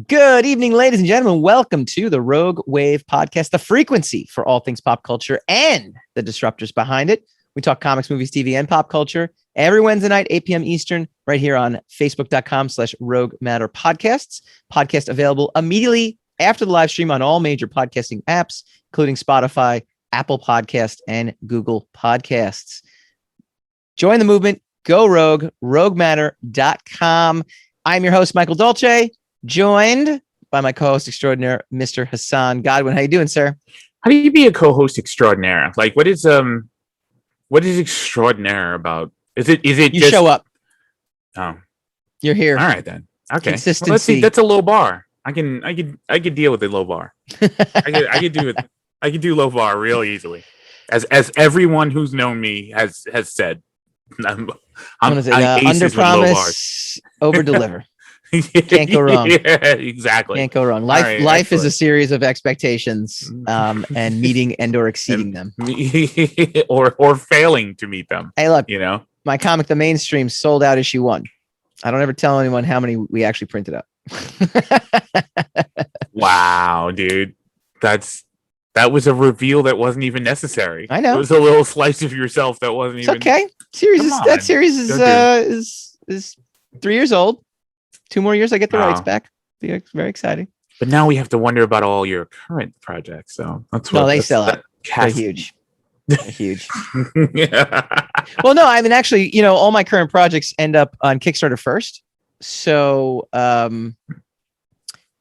Good evening, ladies and gentlemen. Welcome to the Rogue Wave podcast, the frequency for all things pop culture and the disruptors behind it. We talk comics, movies, TV, and pop culture every Wednesday night, 8 p.m. Eastern, right here on facebook.com/Rogue Matter Podcasts. Podcast available immediately after the live stream on all major podcasting apps, including Spotify, Apple Podcasts, and Google Podcasts. Join the movement. Go Rogue, roguematter.com. I'm your host, Michael Dolce, joined by my co-host extraordinaire, Mr. Hassan Godwin. How you doing, sir? How do you be a co-host extraordinaire? Like, what is extraordinaire about? Is it You just show up. Oh, You're here. all right then. Okay. Consistency. Well, let's see. That's a low bar. I could deal with a low bar. I could do it. I could do low bar real easily. As everyone who's known me has said. I'm under promise, over deliver. Can't go wrong. Yeah, exactly. Can't go wrong. Life is a series of expectations, and meeting and or exceeding them, or failing to meet them. Hey, look, my comic, The Mainstream, sold out issue 1. I don't ever tell anyone how many we actually printed up. Wow, dude, that was a reveal that wasn't even necessary. I know. It was a little slice of yourself that wasn't even. Okay. That series is 3 years old. 2 more years, I get the rights back. It's very exciting. But now we have to wonder about all your current projects. So that's what. No, they sell out. They're huge. They're huge. Yeah. Well, no, I mean, actually, all my current projects end up on Kickstarter first. So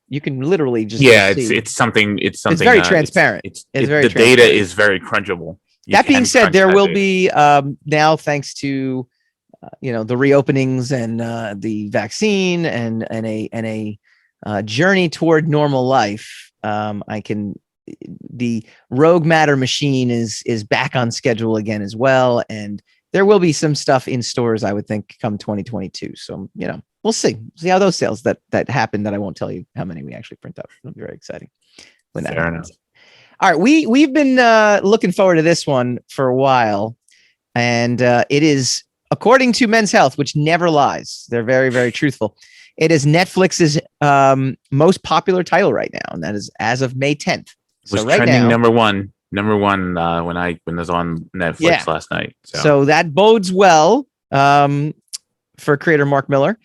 you can literally just it's something. It's very transparent. The data is very crunchable. That being said, there will be now, thanks to the reopenings and the vaccine and a journey toward normal life. The Rogue Matter machine is back on schedule again as well, and there will be some stuff in stores, I would think, come 2022. So we'll see how those sales that happen. That I won't tell you how many we actually print up. It'll be very exciting when that happens. All right, we've been looking forward to this one for a while, and it is, according to Men's Health, which never lies. They're very, very truthful. It is Netflix's most popular title right now, and that is as of May 10th. So was right trending now, number one when it was on Netflix last night. So that bodes well for creator Mark Miller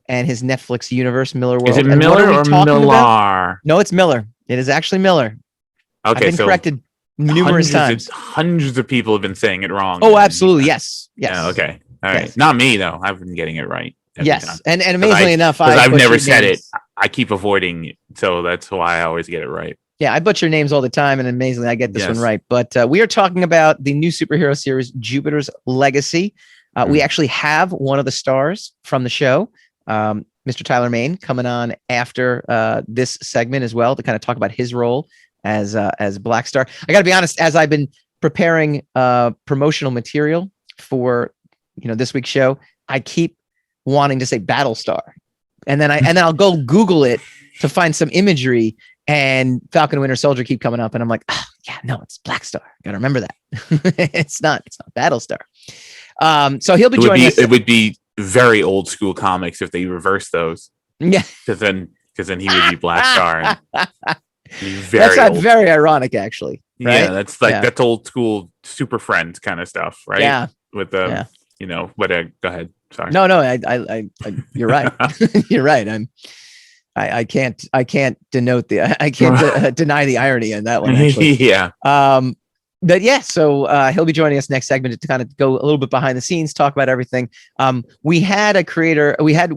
and his Netflix universe, Miller World. Is it Miller or Millar? No, it's Miller. It is actually Miller. Okay, I've been corrected numerous times. Hundreds of people have been saying it wrong. Oh, absolutely. Yes. Yeah, okay. All right. Yes. Not me, though. I've been getting it right. Yes. Time. And amazingly enough, I've never said it. I keep avoiding it. So that's why I always get it right. Yeah, I butcher names all the time, and amazingly, I get this one right. But we are talking about the new superhero series, Jupiter's Legacy. We actually have one of the stars from the show, Mr. Tyler Mane, coming on after this segment as well to kind of talk about his role as Black Star. I got to be honest, as I've been preparing promotional material for this week's show, I keep wanting to say Battlestar, and then I'll go Google it to find some imagery. And Falcon and Winter Soldier keep coming up, and I'm like, oh, yeah, no, it's Black Star. Got to remember that. It's not Battlestar. So he'll be joining us. It would be very old school comics if they reverse those. Yeah, because then he would be Black Star. That's not very ironic, actually. Right? Yeah, that's old school Super Friends kind of stuff, right? Yeah, with the But go ahead. Sorry. No, I you're right. You're right. I can't denote deny the irony in that one. Actually. Yeah. But yeah, so he'll be joining us next segment to kind of go a little bit behind the scenes, talk about everything. We had a creator, we had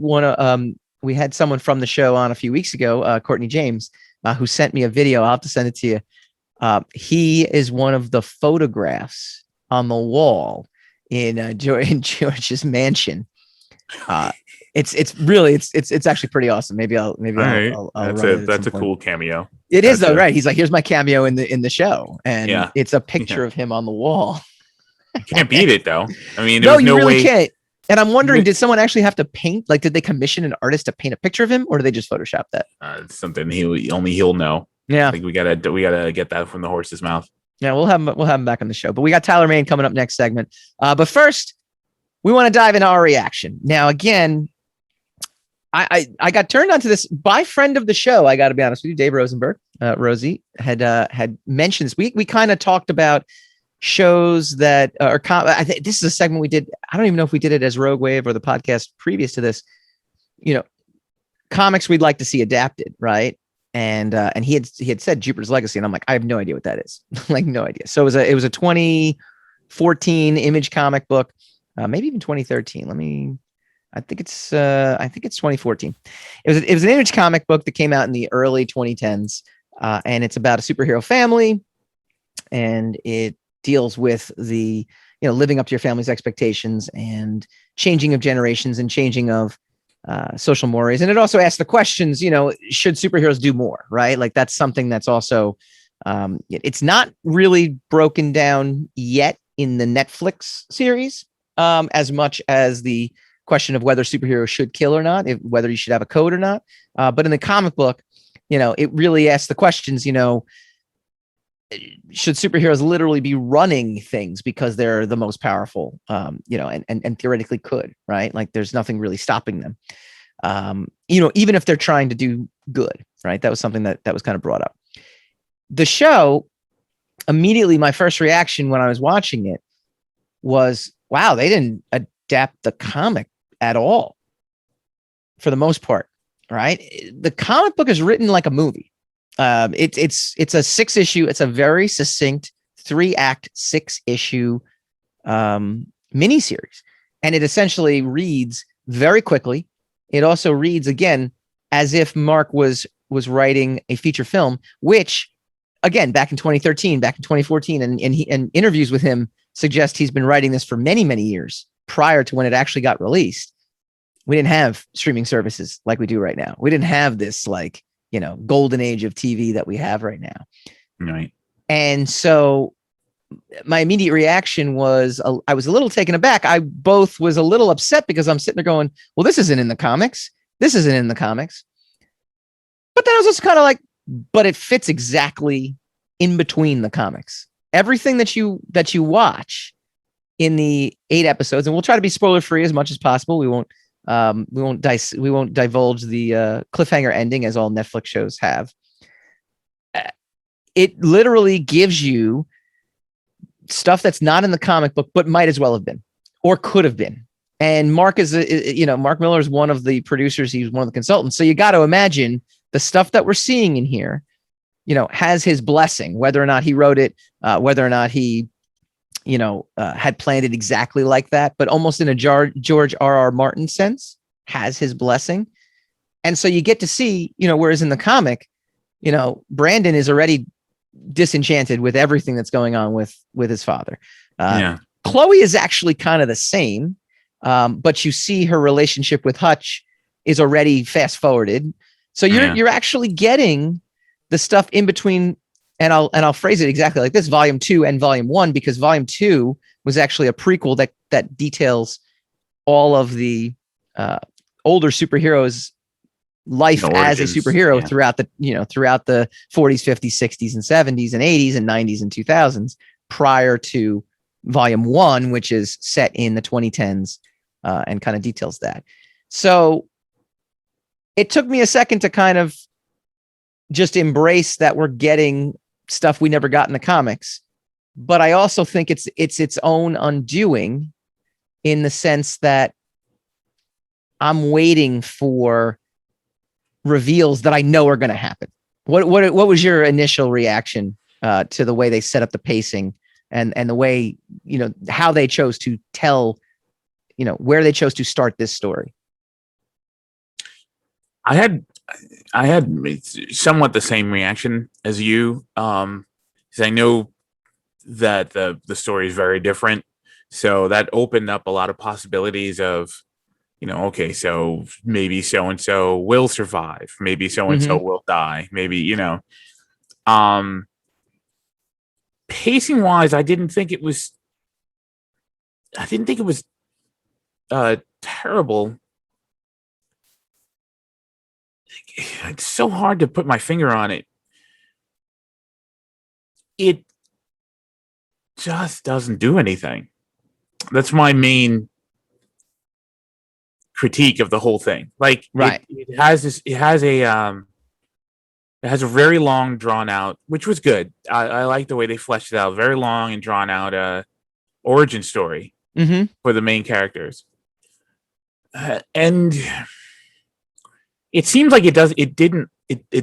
someone from the show on a few weeks ago, Courtney James, who sent me a video. I'll have to send it to you. He is one of the photographs on the wall in George's mansion. It's really actually pretty awesome. Maybe I'll that's a cool cameo. It is though, right? He's like, here's my cameo in the show, and it's a picture of him on the wall. You can't beat it though. I mean, no, you really can't. And I'm wondering, did someone actually have to paint? Like, did they commission an artist to paint a picture of him, or did they just Photoshop that? It's something only he'll know. Yeah, I think we gotta get that from the horse's mouth. Yeah, we'll have him back on the show. But we got Tyler Mane coming up next segment. But first, we want to dive into our reaction. Now, again, I got turned onto this by friend of the show. I got to be honest with you, Dave Rosenberg. Rosie had mentioned this. We kind of talked about shows that are. I think this is a segment we did. I don't even know if we did it as Rogue Wave or the podcast previous to this. Comics we'd like to see adapted, right? And he had said Jupiter's Legacy, and I'm like, I have no idea what that is. Like, no idea. So it was a 2014 Image comic book, maybe even 2013. I think it's 2014. It was an Image comic book that came out in the early 2010s, and it's about a superhero family, and it deals with the living up to your family's expectations and changing of generations and changing of social mores. And it also asks the questions, should superheroes do more, right? Like that's something that's also it's not really broken down yet in the Netflix series as much as the question of whether superheroes should kill or not, whether you should have a code or not. But in the comic book, it really asks the questions, should superheroes literally be running things because they're the most powerful, and theoretically could, right? Like there's nothing really stopping them, even if they're trying to do good, right? That was something that was kind of brought up. The show, immediately, my first reaction when I was watching it was, wow, they didn't adapt the comic at all for the most part, right? The comic book is written like a movie. It's a 6-issue. It's a very succinct 3-act 6-issue miniseries, and it essentially reads very quickly. It also reads again as if Mark was writing a feature film, which again back in 2013, back in 2014, and interviews with him suggest he's been writing this for many, many years prior to when it actually got released. We didn't have streaming services like we do right now. We didn't have this golden age of TV that we have right now. Right. And so my immediate reaction was I was a little taken aback. I both was a little upset because I'm sitting there going, well, this isn't in the comics. This isn't in the comics. But then I was just kind of like, but it fits exactly in between the comics. Everything that you watch in the 8 episodes, and we'll try to be spoiler free as much as possible. We won't divulge the cliffhanger ending as all Netflix shows have. It literally gives you stuff that's not in the comic book, but might as well have been, or could have been. And Mark Mark Miller is one of the producers. He's one of the consultants. So you got to imagine the stuff that we're seeing in here, has his blessing, whether or not he wrote it, whether or not he, had planned it exactly like that, but almost in a George R.R. Martin sense, has his blessing. And so you get to see, whereas in the comic, Brandon is already disenchanted with everything that's going on with his father. Chloe is actually kind of the same, but you see her relationship with Hutch is already fast forwarded. So you're actually getting the stuff in between. And I'll phrase it exactly like this: Volume 2 and Volume 1, because Volume 2 was actually a prequel that details all of the older superheroes' life as a superhero throughout the 40s, 50s, 60s, and 70s, and 80s, and 90s, and 2000s, prior to Volume 1, which is set in the 2010s and kind of details that. So it took me a second to kind of just embrace that we're getting stuff we never got in the comics, but I also think it's its own undoing, in the sense that I'm waiting for reveals that I know are going to happen. What was your initial reaction to the way they set up the pacing and the way, how they chose to tell, where they chose to start this story? I had somewhat the same reaction as you, because I know that the story is very different. So that opened up a lot of possibilities of, okay, so maybe so-and-so will survive. Maybe so-and-so will die. Maybe, pacing wise, I didn't think it was terrible. It's so hard to put my finger on it. It just doesn't do anything. That's my main critique of the whole thing. Like right. it has a very long drawn out, which was good. I like the way they fleshed it out. Very long and drawn out origin story for the main characters. And it seems like it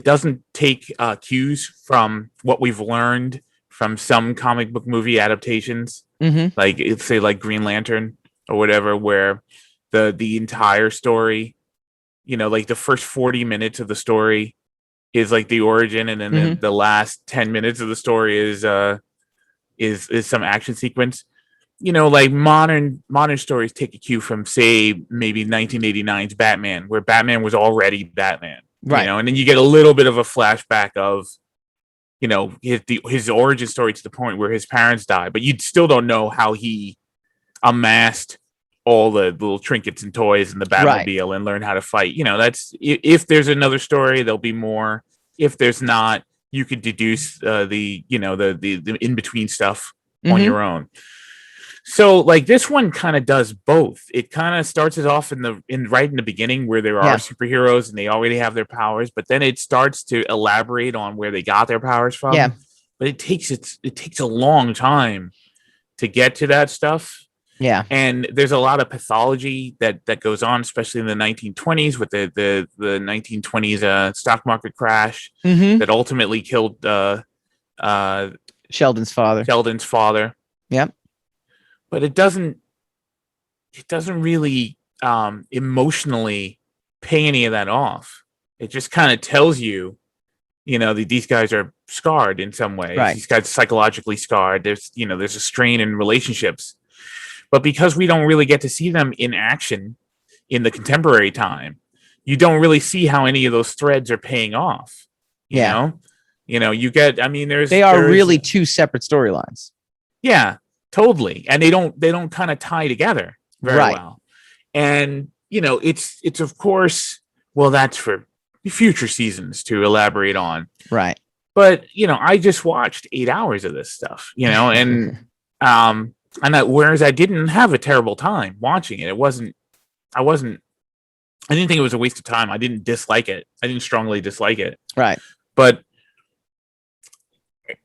doesn't take cues from what we've learned from some comic book movie adaptations, like say like Green Lantern or whatever, where the entire story, like the first 40 minutes of the story is like the origin, and then the last 10 minutes of the story is some action sequence. Like modern stories take a cue from, say, maybe 1989's Batman, where Batman was already Batman, right? And then you get a little bit of a flashback of, his origin story to the point where his parents die, but you still don't know how he amassed all the little trinkets and toys in the Batmobile and learn how to fight. That's, if there's another story, there'll be more. If there's not, you could deduce the in between stuff on your own. So like this one kind of does both. It kind of starts it off right in the beginning where there are superheroes and they already have their powers, but then it starts to elaborate on where they got their powers from. Yeah. But it takes a long time to get to that stuff. Yeah. And there's a lot of pathology that goes on, especially in the 1920s with the 1920s stock market crash that ultimately killed Sheldon's father. Yep. But it doesn't really emotionally pay any of that off. It just kind of tells you, that these guys are scarred in some ways. Right. These guys are psychologically scarred. There's a strain in relationships. But because we don't really get to see them in action in the contemporary time, you don't really see how any of those threads are paying off. You know, you get, they are really two separate storylines. Yeah, totally. And they don't kind of tie together very well. And, it's of course, well, that's for future seasons to elaborate on. Right. But, I just watched 8 hours of this stuff, and, whereas I didn't have a terrible time watching it. I didn't think it was a waste of time. I didn't dislike it. I didn't strongly dislike it. Right. But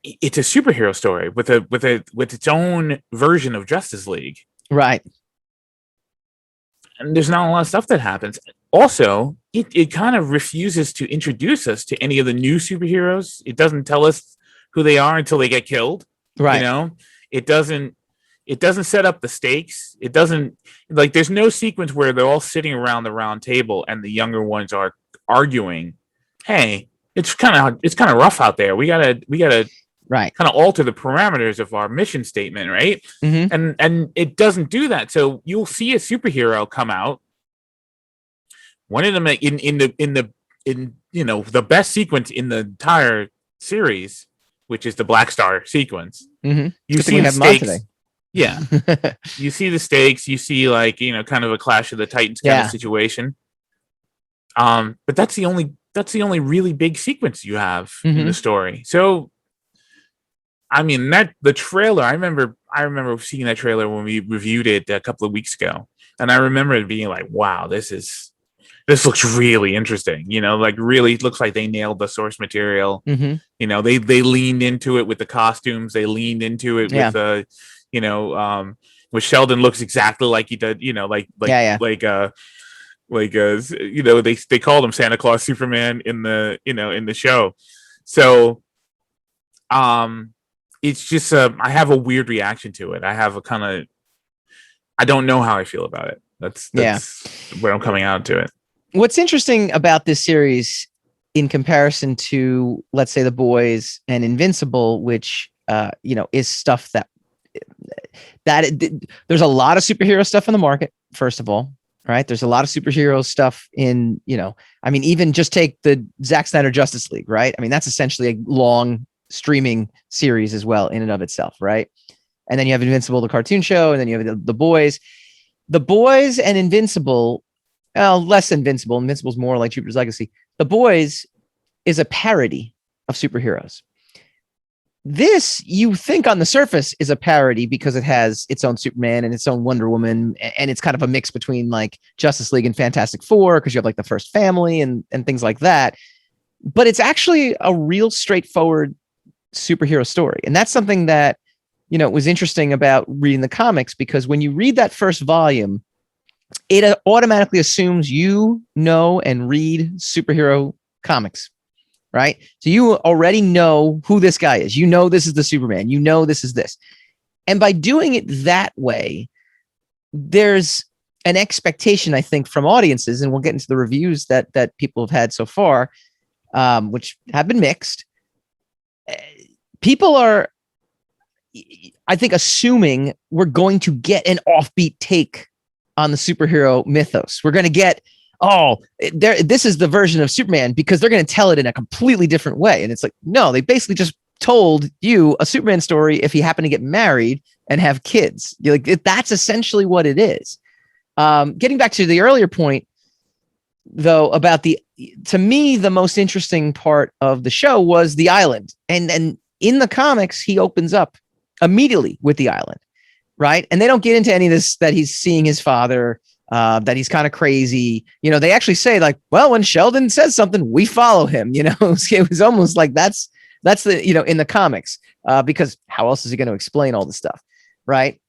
it's a superhero story with its own version of Justice League. Right. And there's not a lot of stuff that happens. Also, it kind of refuses to introduce us to any of the new superheroes. It doesn't tell us who they are until they get killed. Right. It doesn't set up the stakes. It doesn't, like, there's no sequence where they're all sitting around the round table and the younger ones are arguing, hey, it's kind of rough out there. We gotta kind of alter the parameters of our mission statement, right? And it doesn't do that. So you'll see a superhero come out. One of them in the best sequence in the entire series, which is the Black Star sequence. You see the stakes. Yeah. You see the stakes. You see, like, kind of a Clash of the Titans kind of situation. But that's the only really big sequence you have in the story. So, the trailer, I remember seeing that trailer when we reviewed it a couple of weeks ago. And I remember it being like, wow, this looks really interesting. Like, really looks like they nailed the source material. They leaned into it with the costumes. They leaned into it with with Sheldon looks exactly like he did, they called him Santa Claus Superman in the show. So it's just I have a weird reaction to it. I have I don't know how I feel about it. That's where I'm coming out to it. What's interesting about this series in comparison to, let's say, The Boys and Invincible, which is stuff that there's a lot of superhero stuff in the market, first of all, right? There's a lot of superhero stuff in, even just take the Zack Snyder Justice League, right? That's essentially a long streaming series as well in and of itself, right? And then you have Invincible, the cartoon show, and then you have the Boys. The Boys and Invincible, less Invincible. Invincible's more like Jupiter's Legacy. The Boys is a parody of superheroes. This, you think on the surface, is a parody because it has its own Superman and its own Wonder Woman, and it's kind of a mix between like Justice League and Fantastic Four because you have like the first family and things like that. But it's actually a real straightforward superhero story. And that's something that, was interesting about reading the comics, because when you read that first volume, it automatically assumes you know and read superhero comics, right? So you already know who this guy is. This is the Superman. This is this. And by doing it that way, there's an expectation, I think, from audiences, and we'll get into the reviews that people have had so far, which have been mixed. People are, I think, assuming we're going to get an offbeat take on the superhero mythos. We're going to get, this is the version of Superman, because they're going to tell it in a completely different way. And it's like, no, they basically just told you a Superman story if he happened to get married and have kids. That's essentially what it is. Getting back to the earlier point, though, about to me, the most interesting part of the show was the island. And in the comics, he opens up immediately with the island, right? And they don't get into any of this, that he's seeing his father, that he's kind of crazy. They actually say like, well, when Sheldon says something, we follow him. It was almost like that's the, in the comics, because how else is he going to explain all this stuff, right?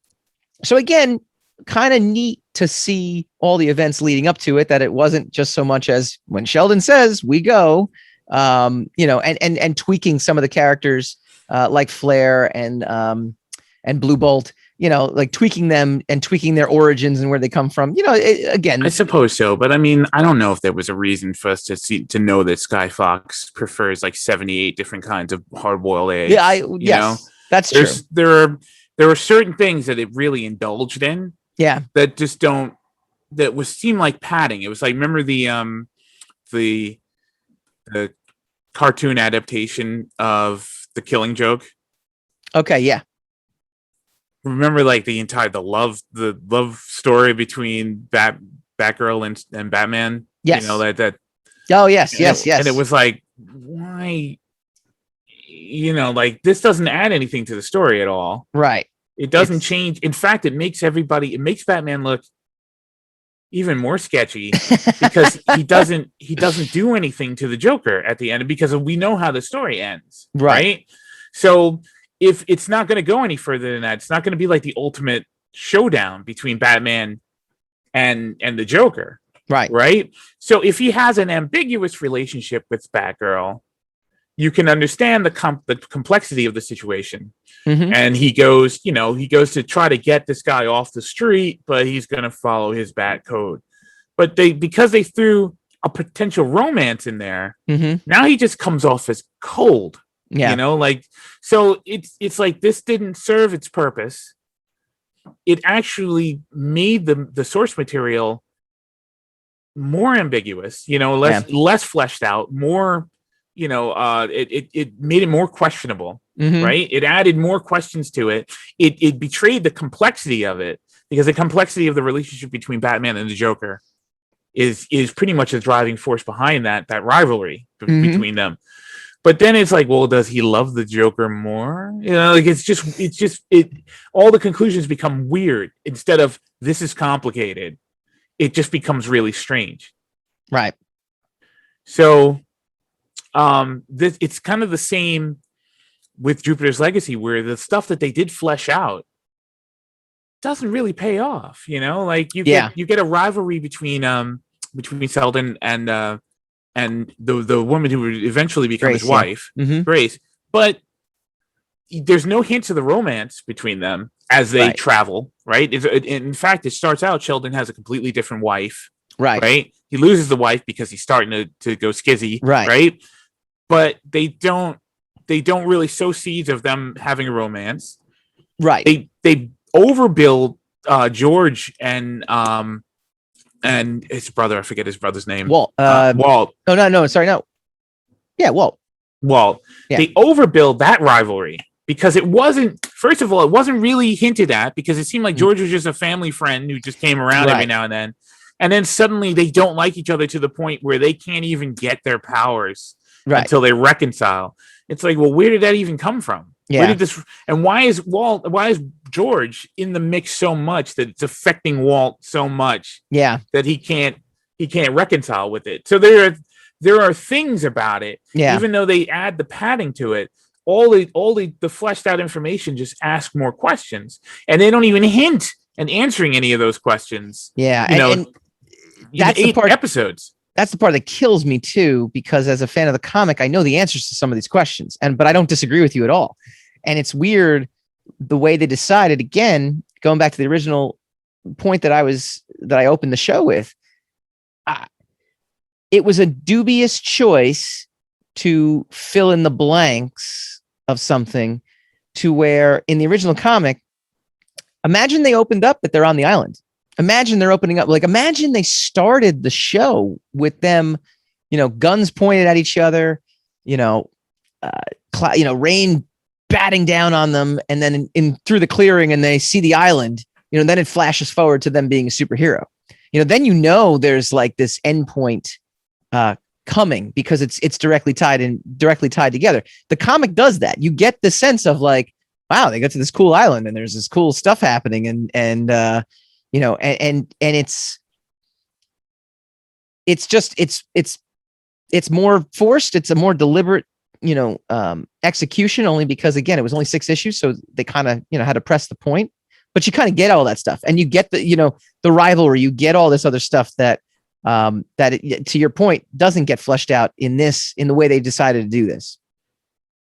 So again, kind of neat to see all the events leading up to it, that it wasn't just so much as when Sheldon says we go, and tweaking some of the characters, like Flare and Blue Bolt, like tweaking them and tweaking their origins and where they come from. Again, I suppose so, but I mean, I don't know if there was a reason for us to know that Sky Fox prefers like 78 different kinds of hard-boiled eggs. Yeah, that's true. There are certain things that it really indulged in. Yeah, that just don't. That seem like padding. It was like, remember the cartoon adaptation of The Killing Joke? Okay, yeah. Remember, like the love story between Batgirl and Batman. Yes. That. Oh yes, yes. And it was like, why? Like this doesn't add anything to the story at all. Right. It doesn't change. In fact, it makes Batman look even more sketchy because he doesn't do anything to the Joker at the end, because we know how the story ends. Right. So if it's not going to go any further than that, it's not going to be like the ultimate showdown between Batman and the Joker. Right. So if he has an ambiguous relationship with Batgirl, you can understand the complexity of the situation. Mm-hmm. And he goes to try to get this guy off the street, but he's going to follow his Bat code. But because they threw a potential romance in there, mm-hmm. now he just comes off as cold. Yeah. So it's like this didn't serve its purpose. It actually made the source material more ambiguous, less fleshed out, more, it made it more questionable, mm-hmm. right? It added more questions to it. It betrayed the complexity of it, because the complexity of the relationship between Batman and the Joker is pretty much the driving force behind that rivalry mm-hmm. between them. But then it's like, well, does he love the Joker more? Like all the conclusions become weird. Instead of this is complicated, it just becomes really strange. Right. So it's kind of the same with Jupiter's Legacy, where the stuff that they did flesh out doesn't really pay off. Like you get a rivalry between Sheldon and the woman who would eventually become Grace, his wife, mm-hmm. Grace. But there's no hints of the romance between them as they travel, right? In fact, it starts out Sheldon has a completely different wife, right? He loses the wife because he's starting to go skizzy, right? But they don't really sow seeds of them having a romance, right? They overbuild George and his brother. I forget his brother's name. Walt. Walt. Oh no, sorry, no. Yeah, Walt. Yeah. They overbuild that rivalry because it wasn't. First of all, it wasn't really hinted at, because it seemed like George was just a family friend who just came around every now and then. And then suddenly they don't like each other to the point where they can't even get their powers until they reconcile. It's like, well, where did that even come from? Yeah. Where did this, and why is George in the mix so much that it's affecting Walt so much? Yeah. That he can't reconcile with it. So there are things about it, even though they add the padding to it. All the fleshed out information just ask more questions, and they don't even hint at answering any of those questions. Yeah, and that's 8 the part, episodes. That's the part that kills me too, because as a fan of the comic, I know the answers to some of these questions, but I don't disagree with you at all. And it's weird the way they decided. Again, going back to the original point that I opened the show with, it was a dubious choice to fill in the blanks of something, to where in the original comic, imagine they opened up that they're on the island. Imagine they're opening up, like, imagine they started the show with them, guns pointed at each other, rain batting down on them, and then in through the clearing, and they see the island, then it flashes forward to them being a superhero. Then there's like this endpoint coming, because it's directly tied together. The comic does that. You get the sense of like, wow, they get to this cool island and there's this cool stuff happening, and it's more forced. It's a more deliberate, execution, only because, again, it was only 6 issues. So they kind of, had to press the point, but you kind of get all that stuff, and you get the rivalry, you get all this other stuff that, to your point, doesn't get fleshed out in the way they decided to do this.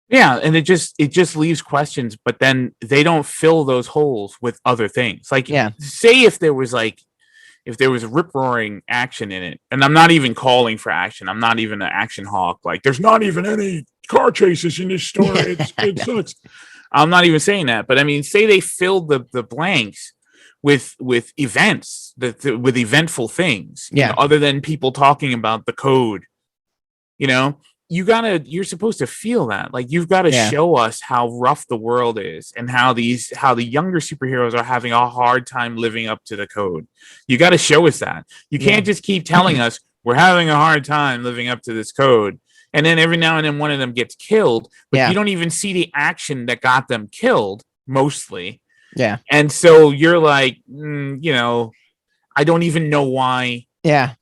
Yeah, and it just leaves questions, but then they don't fill those holes with other things. Like, say if there was rip roaring action in it, and I'm not even calling for action. I'm not even an action hawk. Like, there's not even any car chases in this story. It sucks. I'm not even saying that, but I mean, say they filled the blanks with events, with eventful things, other than people talking about the code. You're supposed to feel that. Like, you've got to show us how rough the world is, and how the younger superheroes are having a hard time living up to the code. You got to show us that. You can't just keep telling us we're having a hard time living up to this code, and then every now and then one of them gets killed, but you don't even see the action that got them killed, mostly. Yeah. And so you're like, I don't even know why. Yeah.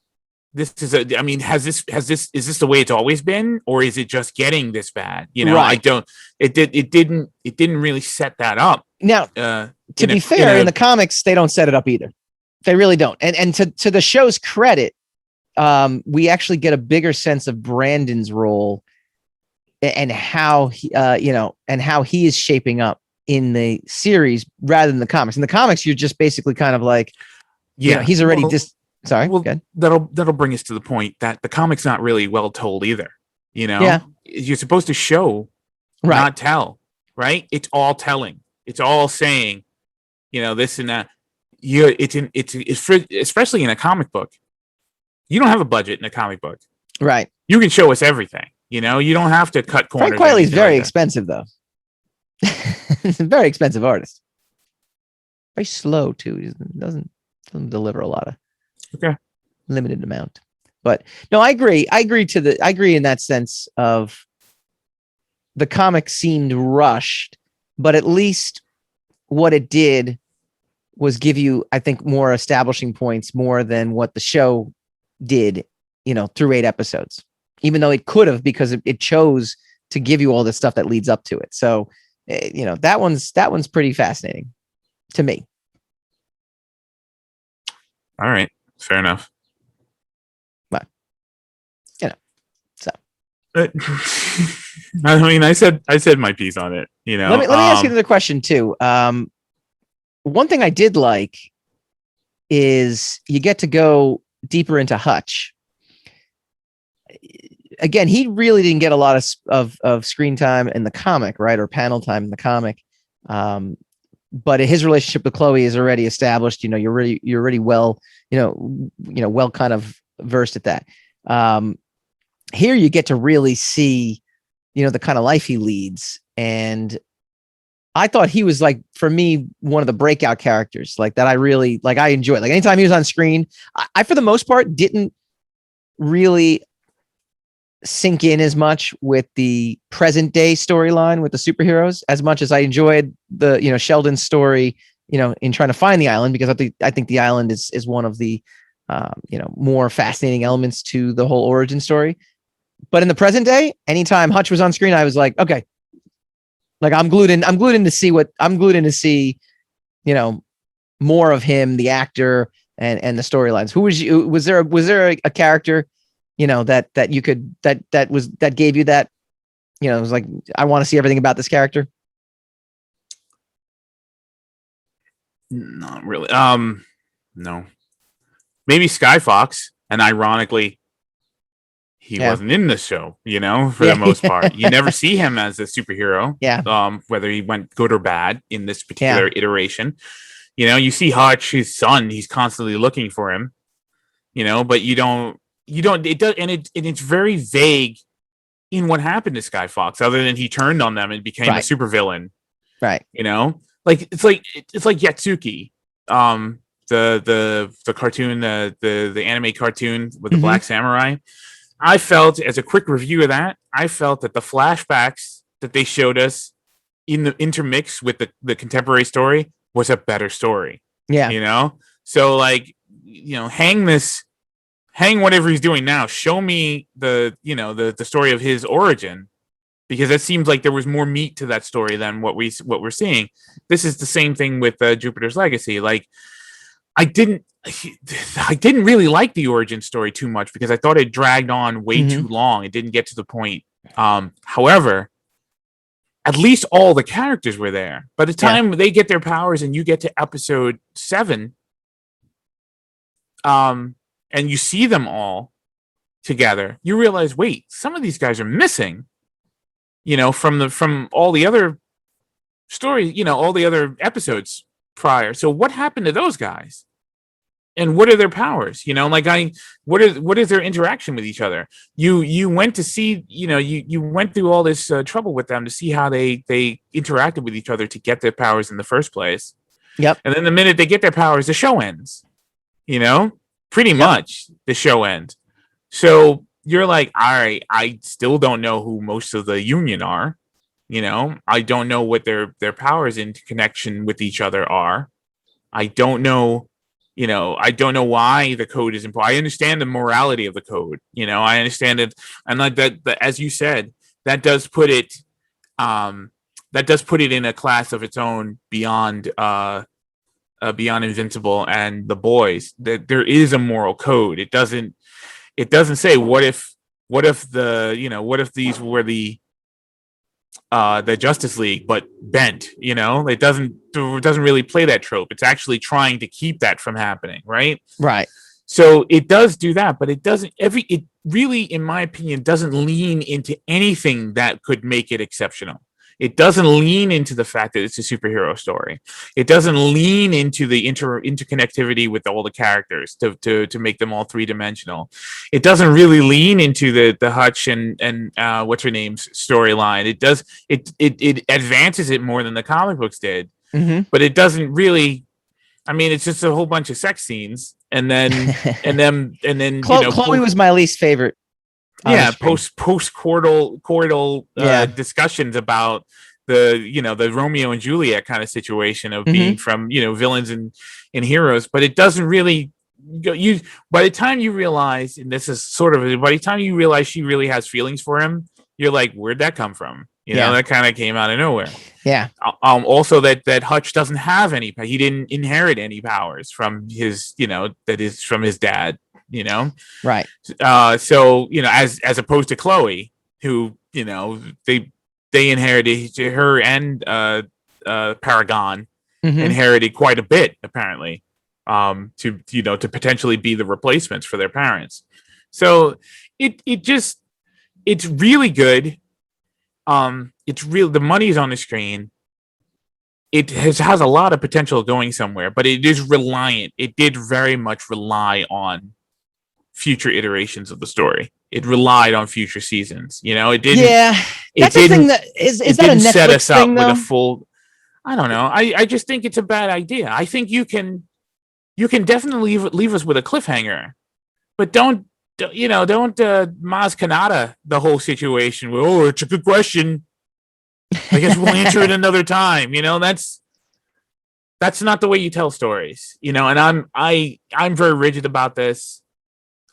This is is this the way it's always been, or is it just getting this bad? Right. It didn't really set that up. Now, to be fair, in the comics, they don't set it up either. They really don't. And to the show's credit, we actually get a bigger sense of Brandon's role and how he is shaping up in the series rather than the comics. In the comics, you're just basically kind of like, he's already sorry. Well, that'll bring us to the point that the comic's not really well told either. You're supposed to show, not tell, right? It's all telling. It's all saying, this and that. It's especially in a comic book. You don't have a budget in a comic book, right? You can show us everything. You don't have to cut corners. Frank Quitely's very expensive, though. He's a very expensive artist. Very slow too. He doesn't deliver a lot of limited amount. But no, I agree. I agree in that sense of the comic seemed rushed, but at least what it did was give you, I think, more establishing points more than what the show did, through 8 episodes, even though it could have, because it chose to give you all the stuff that leads up to it. So, that one's pretty fascinating to me. All right. Fair enough. But, so. I mean, I said my piece on it, Let me ask you another question too. One thing I did like is you get to go deeper into Hutch. Again, he really didn't get a lot of screen time in the comic, right? Or panel time in the comic. But his relationship with Chloe is already established. You're already well, well kind of versed at that. Here you get to really see, the kind of life he leads. And I thought he was, like, for me, one of the breakout characters, like, that I really, like, I enjoyed. Like, anytime he was on screen, I for the most part didn't really sink in as much with the present day storyline with the superheroes as much as I enjoyed the, Sheldon's story, in trying to find the island, because I think the island is one of the, more fascinating elements to the whole origin story. But in the present day, anytime Hutch was on screen, I was like, okay, like I'm glued in to see, more of him, the actor, and the storylines. Was there a character, that gave you that, it was like, I want to see everything about this character? Not really. No. Maybe Sky Fox, and ironically, he wasn't in the show, for the most part. You never see him as a superhero. Yeah. Whether he went good or bad in this particular iteration. You see Hutch, his son, he's constantly looking for him, but you don't, it does, and it's very vague in what happened to Sky Fox, other than he turned on them and became a supervillain. Right. Like it's like Yatsuki, the cartoon, the anime cartoon with the Black Samurai. I felt, as a quick review of that, that the flashbacks that they showed us in the intermix with the contemporary story was a better story. Yeah. So like, hang whatever he's doing now. Show me the story of his origin, because it seems like there was more meat to that story than what we're seeing. This is the same thing with Jupiter's Legacy. Like, I didn't really like the origin story too much, because I thought it dragged on way too long. It didn't get to the point. However, at least all the characters were there. By the time they get their powers and you get to episode 7, and you see them all together, you realize, wait, some of these guys are missing, from all the other stories, all the other episodes prior. So what happened to those guys? And what are their powers? What is their interaction with each other? You went to see, you went through all this trouble with them to see how they interacted with each other to get their powers in the first place. Yep. And then the minute they get their powers, the show ends. Pretty much the show ends. So you're like, all right, I still don't know who most of the Union are. I don't know what their powers in connection with each other are. I don't know. I don't know why the code is important. I understand the morality of the code. I understand it, and like that, as you said, that does put it in a class of its own beyond Invincible and The Boys. That there is a moral code. It doesn't say what if these were the Justice League, but bent. It doesn't really play that trope. It's actually trying to keep that from happening, right? Right. So it does do that, but it doesn't. It really, in my opinion, doesn't lean into anything that could make it exceptional. It doesn't lean into the fact that it's a superhero story. It doesn't lean into the interconnectivity with all the characters to make them all three-dimensional. It doesn't really lean into the Hutch and what's her name's storyline. It does. It advances it more than the comic books did, but it doesn't really. I mean, it's just a whole bunch of sex scenes, and then Chloe was my least favorite. Post-coital discussions about the Romeo and Juliet kind of situation of being from villains and heroes, but it doesn't really by the time you realize, and this is sort of by the time you realize she really has feelings for him, you're like, where'd that come from? That kind of came out of nowhere. Yeah. Also that Hutch doesn't have any, he didn't inherit any powers from his, that is from his dad. Right. So as opposed to Chloe, who they inherited, her and Paragon inherited quite a bit, apparently, to potentially be the replacements for their parents. So it's really good. It's real. The money's on the screen. It has a lot of potential going somewhere, but it is reliant. It did very much rely on future iterations of the story. It relied on future seasons. It didn't. Yeah, that's the thing. That is that a Netflix set us up thing, with a full. I don't know. I just think it's a bad idea. I think you can definitely leave us with a cliffhanger, but don't don't Maz Kanata the whole situation. Oh, it's a good question. I guess we'll answer it another time. That's not the way you tell stories. And I'm very rigid about this.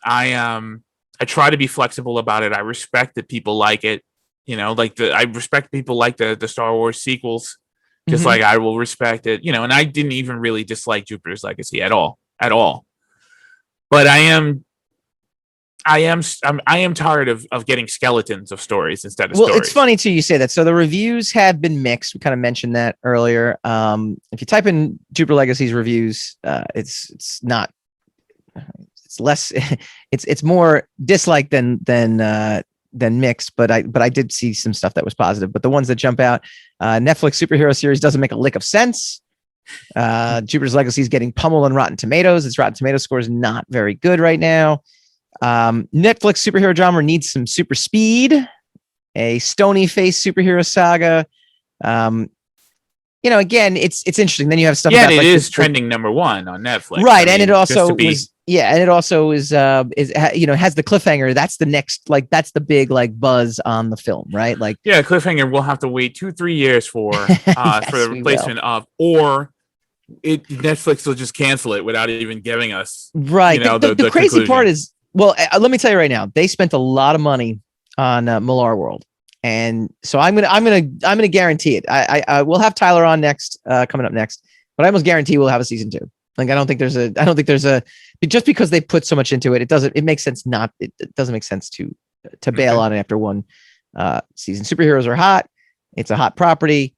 I try to be flexible about it. I respect that people like it. I respect people like the Star Wars sequels, just like I will respect it. And I didn't even really dislike Jupiter's Legacy at all. But I am tired of getting skeletons of stories instead of stories. Well, it's funny too you say that. So the reviews have been mixed. We kind of mentioned that earlier. If you type in Jupiter Legacy's reviews, it's not. It's less. It's more dislike than mixed. But I did see some stuff that was positive. But the ones that jump out, Netflix superhero series doesn't make a lick of sense. Jupiter's Legacy is getting pummeled on Rotten Tomatoes. Its Rotten Tomato score is not very good right now. Netflix superhero drama needs some super speed, a stony face superhero saga. Again, it's interesting. Then you have stuff. Yeah, it is trending number 1 on Netflix, right? And it also was, and it also is has the cliffhanger. That's the next, that's the big buzz on the film, right? Cliffhanger. We'll have to wait 2-3 years for yes, for the replacement of, or Netflix will just cancel it without even giving us right. The crazy conclusion. Part is. Well, let me tell you right now, they spent a lot of money on Millar World, and so I'm gonna guarantee it. I will have Tyler on next, coming up next, but I almost guarantee we'll have a season 2. I don't think there's a just because they put so much into it. It makes sense it doesn't make sense to bail on it after one season. Superheroes are hot. It's a hot property.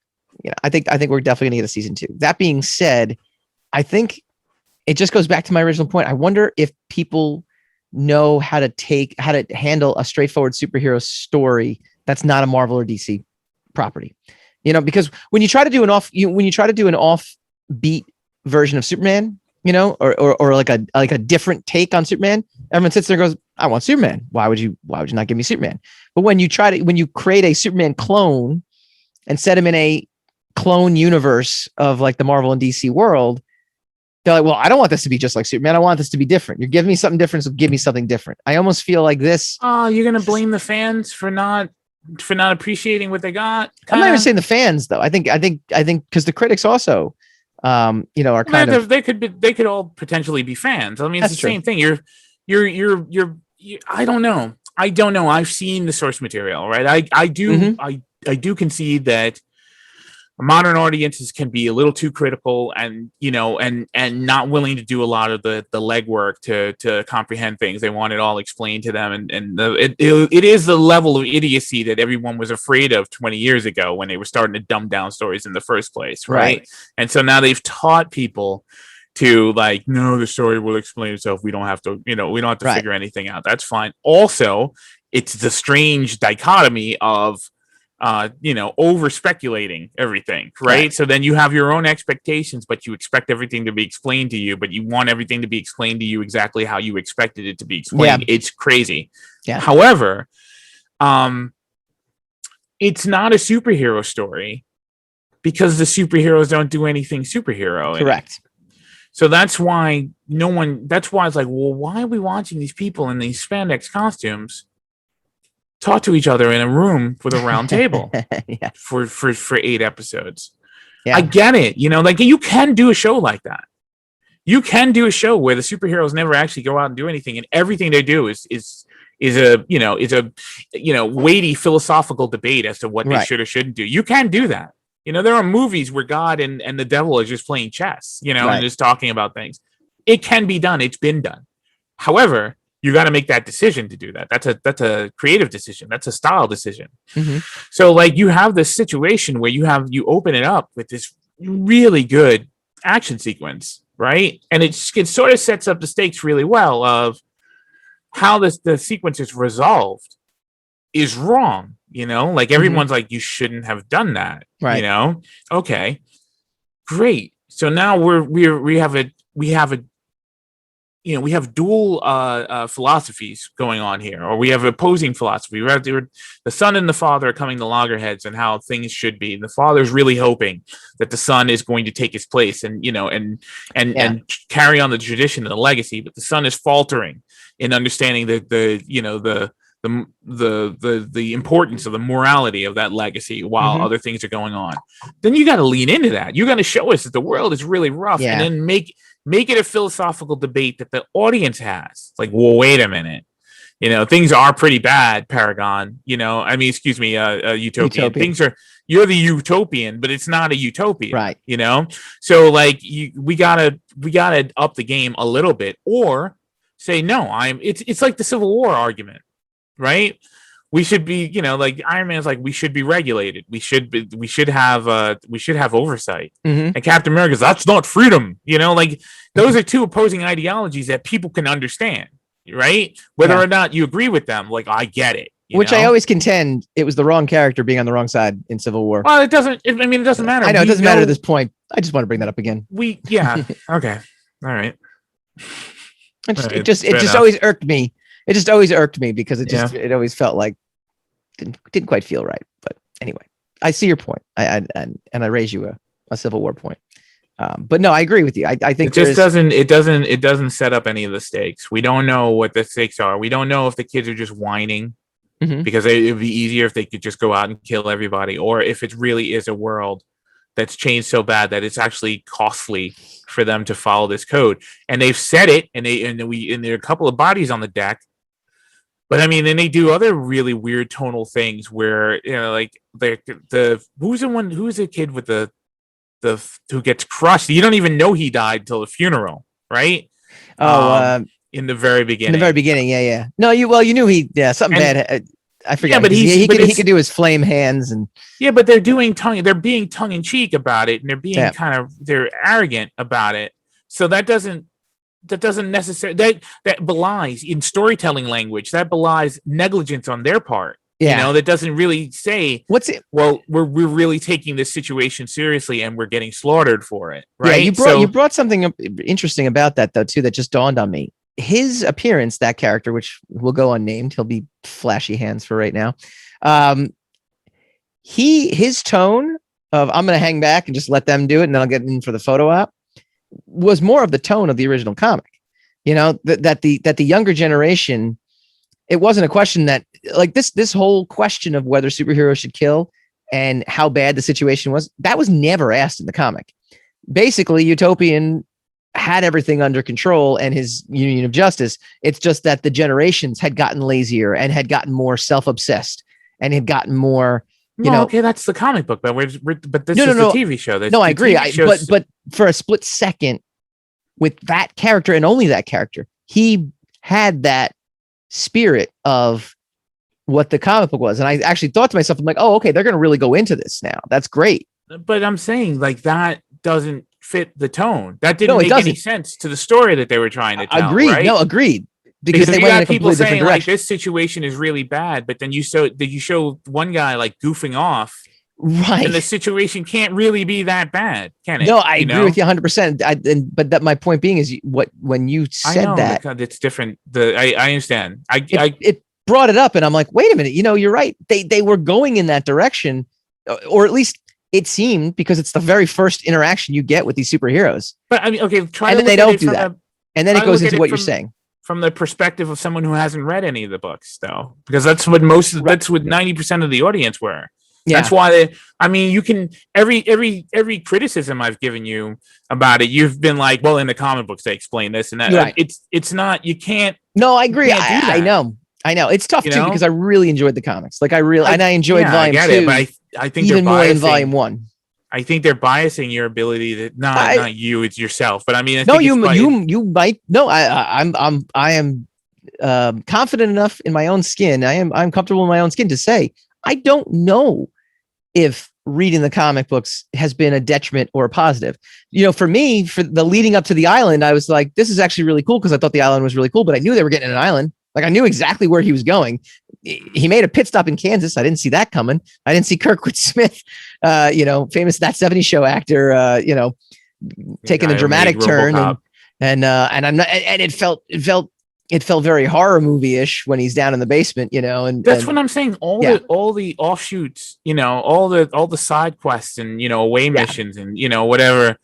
I think we're definitely gonna get a season 2. That being said, I think it just goes back to my original point. I wonder if people know how to handle a straightforward superhero story that's not a Marvel or DC property, because when you try to do an offbeat version of Superman, or like a different take on Superman, everyone sits there and goes, I want Superman. Why would you not give me Superman? But when you create a Superman clone and set him in a clone universe of the Marvel and DC world, they're like, well, I don't want this to be just like Superman. I want this to be different. You're giving me something different, so give me something different. I almost feel like this. Oh, you're gonna blame the fans for not appreciating what they got? I'm not even saying the fans though. I think because the critics also, are kind of. They could all potentially be fans. I mean, it's the same thing. You're. I don't know. I've seen the source material, right? I do. I do concede that modern audiences can be a little too critical and not willing to do a lot of the legwork to comprehend things. They want it all explained to them, it is the level of idiocy that everyone was afraid of 20 years ago when they were starting to dumb down stories in the first place, right? And so now they've taught people to no, the story will explain itself. We don't have to, we don't have to figure anything out. That's fine. Also, it's the strange dichotomy of over speculating everything, right? So then you have your own expectations, but you expect everything to be explained to you, but you want everything to be explained to you exactly how you expected it to be explained. It's crazy. However, it's not a superhero story because the superheroes don't do anything superhero. Correct. So that's why it's like, well, why are we watching these people in these spandex costumes talk to each other in a room with a round table for 8 episodes? I get it. You can do a show like that. You can do a show where the superheroes never actually go out and do anything, and everything they do is a weighty philosophical debate as to what they should or shouldn't do. You can do that. There are movies where God and the devil are just playing chess, and just talking about things. It can be done. It's been done. However, you got to make that decision to do that. That's a creative decision. That's a style decision. So you have this situation where you open it up with this really good action sequence, right? And it sort of sets up the stakes really well of how the sequence is resolved is wrong. Everyone's like, you shouldn't have done that. Right. Okay, great. So now we have dual philosophies going on here, or we have opposing philosophy. The son and the father are coming to loggerheads and how things should be. And the father's really hoping that the son is going to take his place and carry on the tradition and the legacy, but the son is faltering in understanding the importance of the morality of that legacy while other things are going on, then you got to lean into that. You got to show us that the world is really rough, and then make it a philosophical debate that the audience has. Like, well, wait a minute. Things are pretty bad, Paragon. Excuse me, Utopian. Things are. You're the utopian, but it's not a utopia, right? So like we gotta up the game a little bit, or say no. It's like the Civil War argument, right? We should be, like Iron Man's like we should be regulated. We should have oversight. And Captain America's that's not freedom. Like those are two opposing ideologies that people can understand. Right? Whether or not you agree with them, like I get it. Which I always contend it was the wrong character being on the wrong side in Civil War. Well, it doesn't matter. I know it doesn't matter at this point. I just want to bring that up again. Okay. All right. It just always irked me. It just always irked me because it always felt like didn't quite feel right. But anyway, I see your point. I raise you a Civil War point. But no, I agree with you. I think it doesn't set up any of the stakes. We don't know what the stakes are. We don't know if the kids are just whining because it would be easier if they could just go out and kill everybody, or if it really is a world that's changed so bad that it's actually costly for them to follow this code. And they've said it, and there are a couple of bodies on the deck. But I mean, then they do other really weird tonal things where like who's the kid with the who gets crushed. You don't even know he died till the funeral, right? In the very beginning. Yeah. No, you knew something bad. I forget. Yeah, but he could do his flame hands and. Yeah, but they're being tongue in cheek about it, and they're being they're arrogant about it. So that doesn't necessarily that belies in storytelling language. That belies negligence on their part. Yeah. That doesn't really say what's it. Well, we're really taking this situation seriously, and we're getting slaughtered for it, right? Yeah, you brought something interesting about that though too that just dawned on me. His appearance, that character, which will go unnamed, he'll be flashy hands for right now. His tone of I'm going to hang back and just let them do it, and then I'll get in for the photo op, was more of the tone of the original comic. That the younger generation. It wasn't a question that like this whole question of whether superheroes should kill and how bad the situation was. That was never asked in the comic. Basically, Utopian had everything under control and his Union of Justice. It's just that the generations had gotten lazier and had gotten more self-obsessed and had gotten more, okay, that's the comic book, but this is the TV show. No, I agree. But for a split second with that character and only that character, he had that spirit of what the comic book was. And I actually thought to myself, I'm like, oh, okay, they're going to really go into this now. That's great. But I'm saying like that doesn't fit the tone. That didn't make any sense to the story that they were trying to tell. Agreed. Right? No, agreed. Because they you went got in a people completely saying different like direction. this situation is really bad, but then you show one guy like goofing off. Right. And the situation can't really be that bad, can it? No, I agree with you 100%. But that my point being is when you said that it's different. I understand. It brought it up, and I'm like, wait a minute. You're right. They were going in that direction, or at least it seemed, because it's the very first interaction you get with these superheroes. But I mean, okay, and then they don't do that, and then it goes into what you're saying from the perspective of someone who hasn't read any of the books, though, because that's what 90% of the audience were. Yeah. That's why you can every criticism I've given you about it, you've been like, well, in the comic books they explain this and that. Right. It's not, you can't. No, I agree. I know. It's tough too, because I really enjoyed the comics. Like I enjoyed volume 2. It, but I think even more than volume 1. I think they're biasing your ability to not you, it's yourself. But I mean, you might. No, I am confident enough in my own skin. I'm comfortable in my own skin to say I don't know if reading the comic books has been a detriment or a positive. For me, for the leading up to the island, I was like, this is actually really cool, because I thought the island was really cool, but I knew they were getting an island. Like I knew exactly where he was going. He made a pit stop in Kansas. I didn't see that coming. I didn't see Kurtwood Smith, famous That 70s Show actor, taking a dramatic turn, and I'm not, and it felt very horror movie-ish when he's down in the basement, and that's what I'm saying. All the offshoots, all the side quests and away missions and whatever.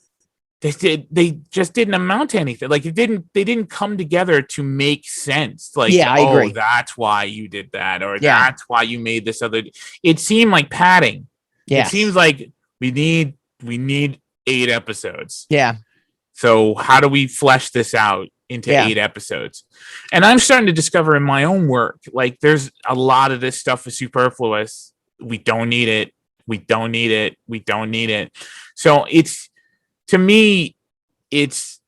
they just didn't amount to anything. Like they didn't come together to make sense. Like, I agree. That's why you did that, or that's why you made this other. It seemed like padding. It seems like we need 8 episodes. Yeah. So how do we flesh this out into 8 episodes? And I'm starting to discover in my own work, like there's a lot of this stuff is superfluous. We don't need it. We don't need it. We don't need it. So to me, it's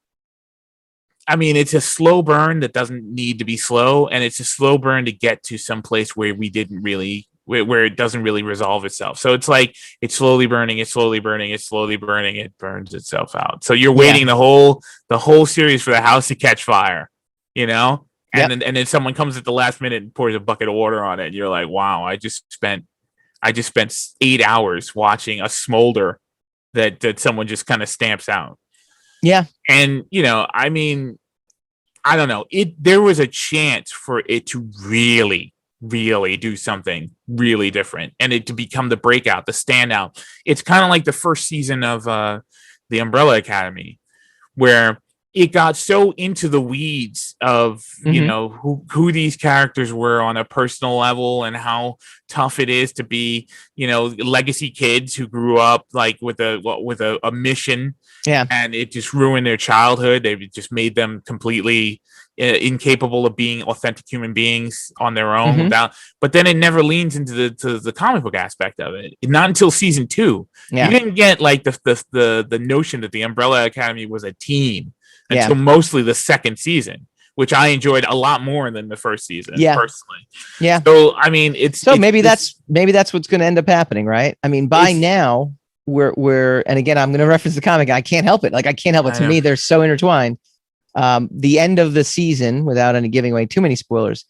a slow burn that doesn't need to be slow. And it's a slow burn to get to some place where where it doesn't really resolve itself. So it's like, it's slowly burning, it burns itself out. So you're waiting the whole series for the house to catch fire, and then someone comes at the last minute and pours a bucket of water on it. And you're like, wow, I just spent 8 hours watching a smolder that someone just kind of stamps out. Yeah. And, I don't know. There was a chance for it to really do something really different and it to become the breakout, the standout. It's kind of like the first season of the Umbrella Academy, where it got so into the weeds of who these characters were on a personal level and how tough it is to be legacy kids who grew up like with a mission, and it just ruined their childhood. They just made them completely incapable of being authentic human beings on their own without. But then it never leans into the comic book aspect of it. Not until season 2. You didn't get like the notion that the Umbrella Academy was a team until mostly the second season, which I enjoyed a lot more than the first season personally. Yeah. So maybe that's what's going to end up happening, right? I mean, by now we're and again, I'm going to reference the comic. I can't help it. Like I can't help it. To me, they're so intertwined. The end of the season, without any giving away too many spoilers,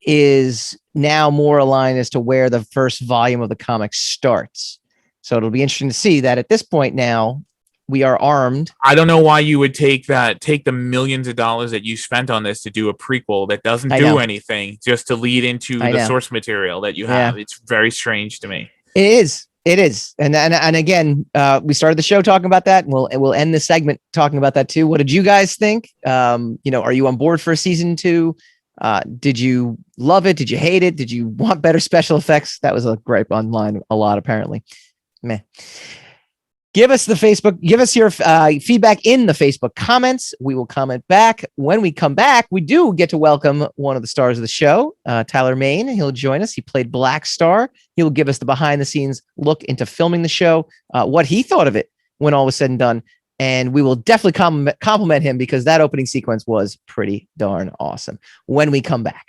is now more aligned as to where the first volume of the comic starts. So it'll be interesting to see that at this point now, we are armed. I don't know why you would take the millions of dollars that you spent on this to do a prequel that doesn't do anything, just to lead into the source material that you have. It's very strange to me. It is. And again, we started the show talking about that, and we'll end the segment talking about that too. What did you guys think? Are you on board for season 2? Did you love it? Did you hate it? Did you want better special effects? That was a gripe online a lot, apparently. Meh. Give us your feedback in the Facebook comments. We will comment back. When we come back, we do get to welcome one of the stars of the show, Tyler Mane. He'll join us. He played Black Star. He'll give us the behind the scenes look into filming the show, what he thought of it when all was said and done. And we will definitely compliment him because that opening sequence was pretty darn awesome when we come back.